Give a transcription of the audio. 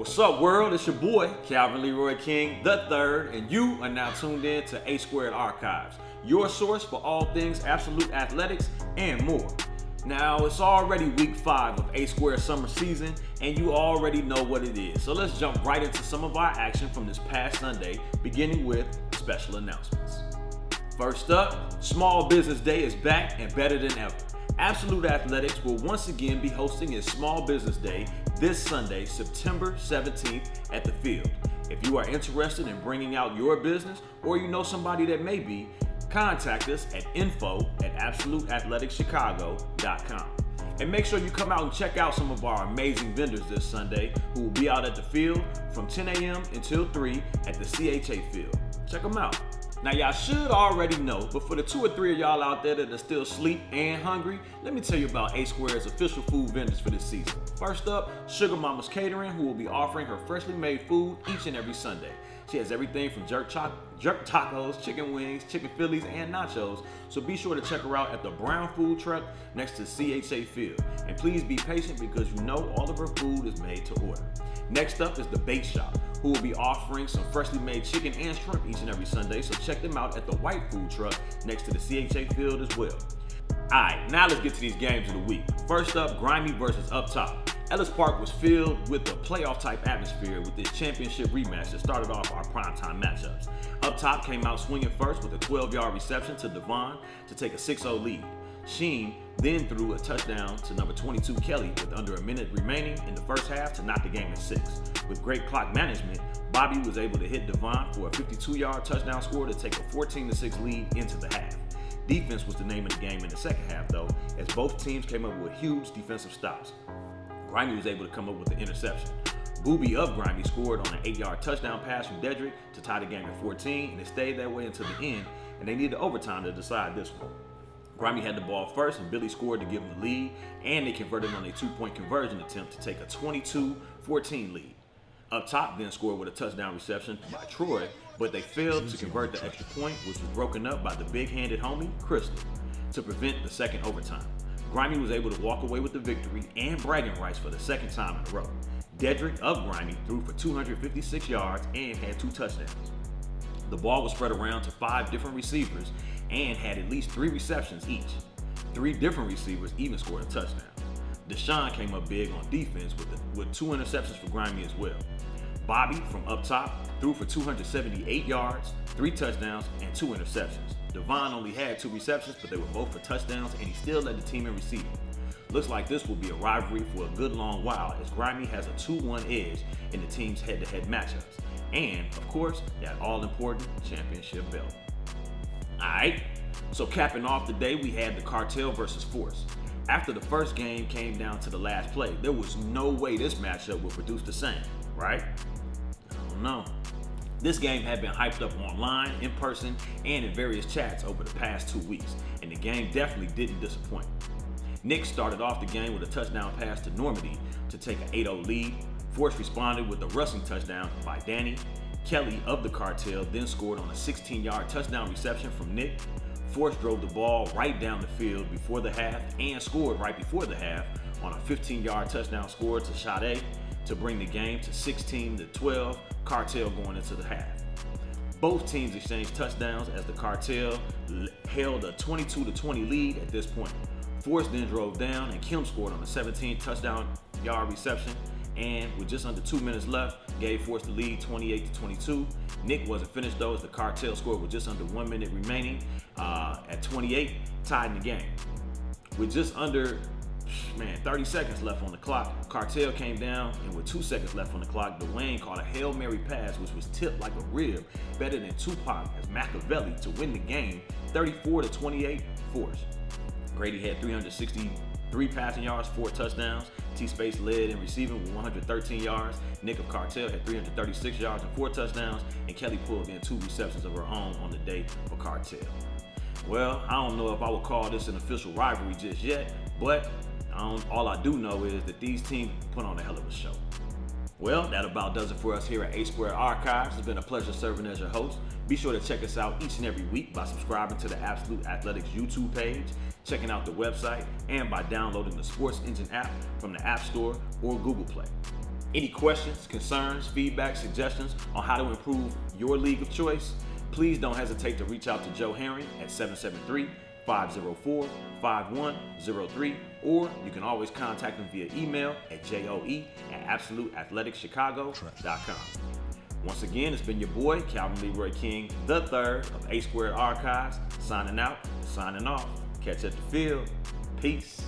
What's up, world? It's your boy, Calvin Leroy King III, and you are now tuned in to A Squared Archives, your source for all things absolute athletics and more. Now, it's already week 5 of A Squared summer season, and you already know what it is. So let's jump right into some of our action from this past Sunday, beginning with special announcements. First up, Small Business Day is back and better than ever. Absolute Athletics will once again be hosting its Small Business Day this Sunday, September 17th at the field. If you are interested in bringing out your business or you know somebody that may be, contact us at info@absoluteathleticschicago.com. And make sure you come out and check out some of our amazing vendors this Sunday who will be out at the field from 10 a.m. until 3 at the CHA field. Check them out. Now, y'all should already know, but for the 2 or 3 of y'all out there that are still asleep and hungry, let me tell you about A Squared's official food vendors for this season. First up, Sugar Mama's Catering, who will be offering her freshly made food each and every Sunday. She has everything from jerk tacos, chicken wings, chicken Phillies, and nachos, so be sure to check her out at the Brown Food Truck next to CHA Field. And please be patient because you know all of her food is made to order. Next up is the Bait Shop, who will be offering some freshly made chicken and shrimp each and every Sunday, so check them out at the White Food Truck next to the CHA Field as well. Alright, now let's get to these games of the week. First up, Grimy versus Up Top. Ellis Park was filled with a playoff-type atmosphere with this championship rematch that started off our primetime matchups. Up Top came out swinging first with a 12-yard reception to Devon to take a 6-0 lead. Sheen then threw a touchdown to number 22 Kelly with under a minute remaining in the first half to knock the game at 6. With great clock management, Bobby was able to hit Devon for a 52-yard touchdown score to take a 14-6 lead into the half. Defense was the name of the game in the second half, though, as both teams came up with huge defensive stops. Grimy was able to come up with the interception. Booby of Grimy scored on an 8-yard touchdown pass from Dedrick to tie the game at 14, and it stayed that way until the end, and they needed overtime to decide this one. Grimy had the ball first, and Billy scored to give them the lead, and they converted on a 2-point conversion attempt to take a 22-14 lead. Up Top then scored with a touchdown reception by Troy, but they failed to convert the extra point, which was broken up by the big-handed homie, Crystal, to prevent the second overtime. Grimy was able to walk away with the victory and bragging rights for the second time in a row. Dedrick of Grimy threw for 256 yards and had 2 touchdowns. The ball was spread around to 5 different receivers and had at least 3 receptions each. 3 different receivers even scored a touchdown. Deshaun came up big on defense with 2 interceptions for Grimy as well. Bobby from Up Top threw for 278 yards, 3 touchdowns, and 2 interceptions. Devon only had 2 receptions, but they were both for touchdowns, and he still led the team in receiving. Looks like this will be a rivalry for a good long while, as Grimy has a 2-1 edge in the team's head-to-head matchups. And, of course, that all-important championship belt. Alright, so capping off the day, we had the Cartel versus Force. After the first game came down to the last play, there was no way this matchup would produce the same, right? I don't know. This game had been hyped up online, in person, and in various chats over the past 2 weeks, and the game definitely didn't disappoint. Nick started off the game with a touchdown pass to Normandy to take an 8-0 lead. Force responded with a rushing touchdown by Danny. Kelly of the Cartel then scored on a 16-yard touchdown reception from Nick. Force drove the ball right down the field before the half and scored right before the half on a 15-yard touchdown score to Sade to bring the game to 16-12, Cartel going into the half. Both teams exchanged touchdowns as the Cartel held a 22-20 lead at this point. Force then drove down and Kim scored on a 17 touchdown yard reception, and with just under 2 minutes left, gave Force the lead 28-22. Nick wasn't finished though, as the Cartel scored with just under 1 minute remaining at 28, tied the game. With just under 30 seconds left on the clock, Cartel came down, and with 2 seconds left on the clock, Dwayne caught a Hail Mary pass, which was tipped like a rib, better than Tupac as Machiavelli to win the game, 34-28 Force. Grady had 363 passing yards, 4 touchdowns. T-Space led in receiving with 113 yards. Nick of Cartel had 336 yards and 4 touchdowns, and Kelly pulled in 2 receptions of her own on the day for Cartel. Well, I don't know if I would call this an official rivalry just yet, but all I do know is that these teams put on a hell of a show. Well, that about does it for us here at A Squared Archives. It's been a pleasure serving as your host. Be sure to check us out each and every week by subscribing to the Absolute Athletics YouTube page, checking out the website, and by downloading the Sports Engine app from the App Store or Google Play. Any questions, concerns, feedback, suggestions on how to improve your league of choice? Please don't hesitate to reach out to Joe Herring at 773-504-5103, or you can always contact him via email at joe@absoluteathleticchicago.com. Once again, it's been your boy, Calvin Leroy King III of A Squared Archives, signing out, signing off. Catch you at the field. Peace.